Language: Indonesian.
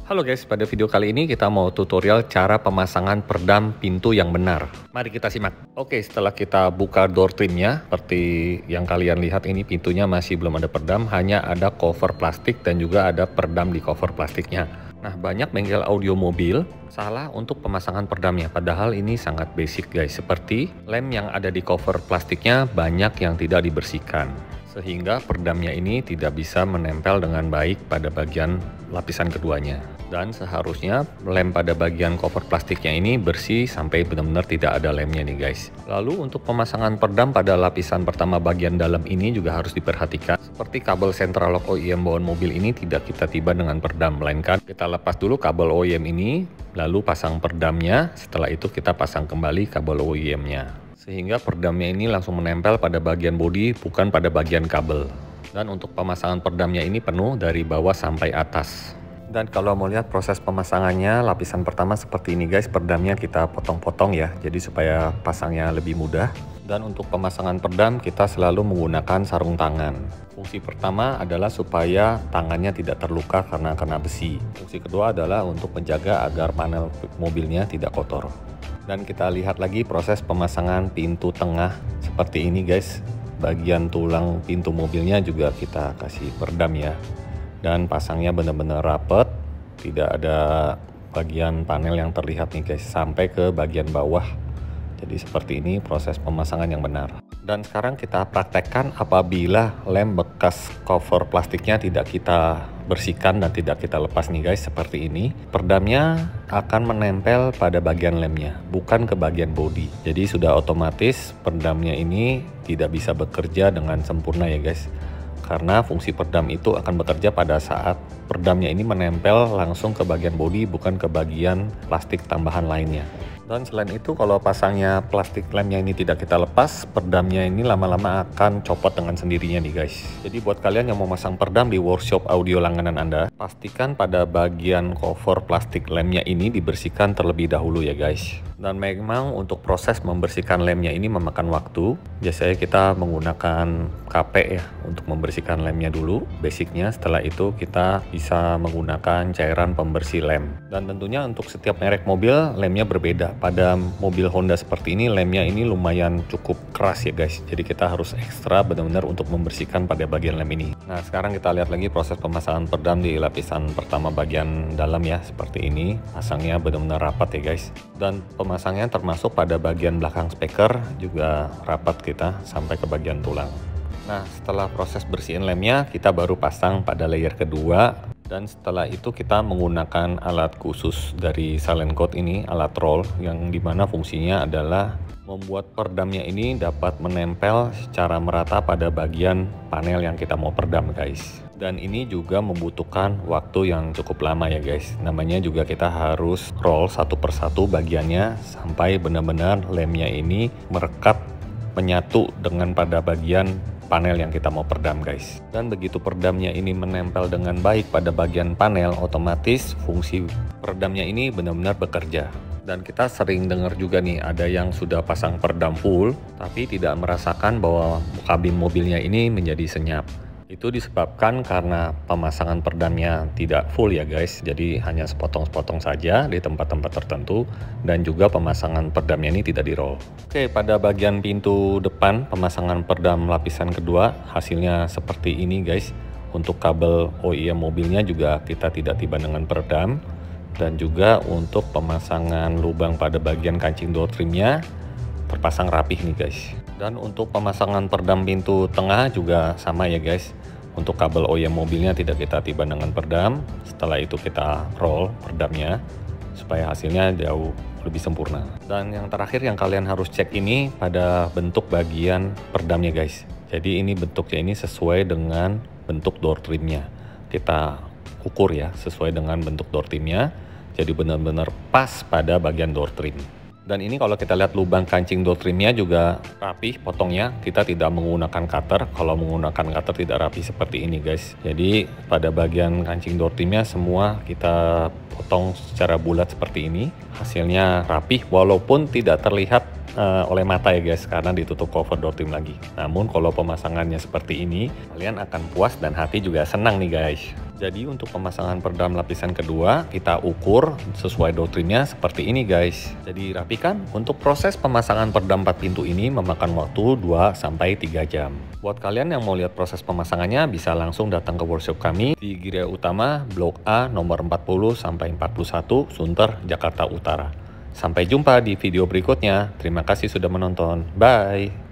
Halo guys, pada video kali ini kita mau tutorial cara pemasangan peredam pintu yang benar. Mari kita simak. Oke, setelah kita buka door trimnya, seperti yang kalian lihat ini pintunya masih belum ada peredam, hanya ada cover plastik dan juga ada peredam di cover plastiknya. Nah, banyak bengkel audio mobil salah untuk pemasangan peredamnya, padahal ini sangat basic guys. Seperti lem yang ada di cover plastiknya banyak yang tidak dibersihkan, sehingga peredamnya ini tidak bisa menempel dengan baik pada bagian lapisan keduanya. Dan seharusnya lem pada bagian cover plastiknya ini bersih sampai benar-benar tidak ada lemnya nih guys. Lalu untuk pemasangan peredam pada lapisan pertama bagian dalam ini juga harus diperhatikan. Seperti kabel central lock OEM bawaan mobil ini tidak kita tiba dengan peredam, melainkan kita lepas dulu kabel OEM ini, lalu pasang peredamnya, setelah itu kita pasang kembali kabel OEM-nya. Sehingga peredamnya ini langsung menempel pada bagian bodi, bukan pada bagian kabel. Dan untuk pemasangan peredamnya ini penuh dari bawah sampai atas. Dan kalau mau lihat proses pemasangannya, lapisan pertama seperti ini guys, peredamnya kita potong-potong ya, jadi supaya pasangnya lebih mudah. Dan untuk pemasangan peredam kita selalu menggunakan sarung tangan. Fungsi pertama adalah supaya tangannya tidak terluka karena kena besi. Fungsi kedua adalah untuk menjaga agar panel mobilnya tidak kotor. Dan kita lihat lagi proses pemasangan pintu tengah seperti ini guys. Bagian tulang pintu mobilnya juga kita kasih peredam ya. Dan pasangnya benar-benar rapet, tidak ada bagian panel yang terlihat nih guys, sampai ke bagian bawah. Jadi seperti ini proses pemasangan yang benar. Dan sekarang kita praktekkan apabila lem bekas cover plastiknya tidak kita bersihkan dan tidak kita lepas nih guys, seperti ini. Peredamnya akan menempel pada bagian lemnya, bukan ke bagian bodi. Jadi sudah otomatis peredamnya ini tidak bisa bekerja dengan sempurna ya guys. Karena fungsi peredam itu akan bekerja pada saat peredamnya ini menempel langsung ke bagian bodi, bukan ke bagian plastik tambahan lainnya. Dan selain itu kalau pasangnya plastik lemnya ini tidak kita lepas, peredamnya ini lama-lama akan copot dengan sendirinya nih guys. Jadi buat kalian yang mau masang peredam di workshop audio langganan Anda, pastikan pada bagian cover plastik lemnya ini dibersihkan terlebih dahulu ya guys. Dan memang untuk proses membersihkan lemnya ini memakan waktu. Biasanya kita menggunakan KP ya untuk membersihkan lemnya dulu, basicnya. Setelah itu kita bisa menggunakan cairan pembersih lem. Dan tentunya untuk setiap merek mobil lemnya berbeda. Pada mobil Honda seperti ini lemnya ini lumayan cukup keras ya guys. Jadi kita harus ekstra benar-benar untuk membersihkan pada bagian lem ini. Nah sekarang kita lihat lagi proses pemasangan peredam di lapisan pertama bagian dalam ya, seperti ini. Pasangnya benar-benar rapat ya guys. Dan pemasangannya termasuk pada bagian belakang speaker juga rapat kita sampai ke bagian tulang. Nah setelah proses bersihin lemnya kita baru pasang pada layer kedua. Dan setelah itu kita menggunakan alat khusus dari Silent Coat ini, alat roll, yang dimana fungsinya adalah membuat peredamnya ini dapat menempel secara merata pada bagian panel yang kita mau peredam guys. Dan ini juga membutuhkan waktu yang cukup lama ya guys. Namanya juga kita harus roll satu persatu bagiannya sampai benar-benar lemnya ini merekat, menyatu dengan pada bagian panel yang kita mau peredam guys. Dan begitu peredamnya ini menempel dengan baik pada bagian panel, otomatis fungsi peredamnya ini benar-benar bekerja. Dan kita sering dengar juga nih ada yang sudah pasang peredam full tapi tidak merasakan bahwa kabin mobilnya ini menjadi senyap. Itu disebabkan karena pemasangan peredamnya tidak full ya guys. Jadi hanya sepotong-sepotong saja di tempat-tempat tertentu, dan juga pemasangan peredamnya ini tidak di roll. Oke, pada bagian pintu depan pemasangan peredam lapisan kedua hasilnya seperti ini guys. Untuk kabel OEM mobilnya juga kita tidak tiba dengan peredam. Dan juga untuk pemasangan lubang pada bagian kancing door trimnya terpasang rapih nih guys. Dan untuk pemasangan peredam pintu tengah juga sama ya guys. Untuk kabel OEM mobilnya tidak kita tiba dengan peredam. Setelah itu kita roll peredamnya supaya hasilnya jauh lebih sempurna. Dan yang terakhir yang kalian harus cek ini pada bentuk bagian peredamnya guys. Jadi ini bentuknya ini sesuai dengan bentuk door trimnya. Kita ukur ya sesuai dengan bentuk door trimnya. Jadi benar-benar pas pada bagian door trim. Dan ini kalau kita lihat lubang kancing door trimnya juga rapih potongnya. Kita tidak menggunakan cutter. Kalau menggunakan cutter tidak rapi seperti ini guys. Jadi pada bagian kancing door trimnya semua kita dipotong secara bulat seperti ini. Hasilnya rapih walaupun tidak terlihat oleh mata ya guys, karena ditutup cover door trim lagi. Namun kalau pemasangannya seperti ini, kalian akan puas dan hati juga senang nih guys. Jadi untuk pemasangan peredam lapisan kedua, kita ukur sesuai door trimnya seperti ini guys. Jadi rapikan. Untuk proses pemasangan peredam 4 pintu ini memakan waktu 2-3 jam. Buat kalian yang mau lihat proses pemasangannya, bisa langsung datang ke workshop kami di Girya Utama, Blok A nomor 40-41, Sunter, Jakarta Utara. Sampai jumpa di video berikutnya. Terima kasih sudah menonton. Bye.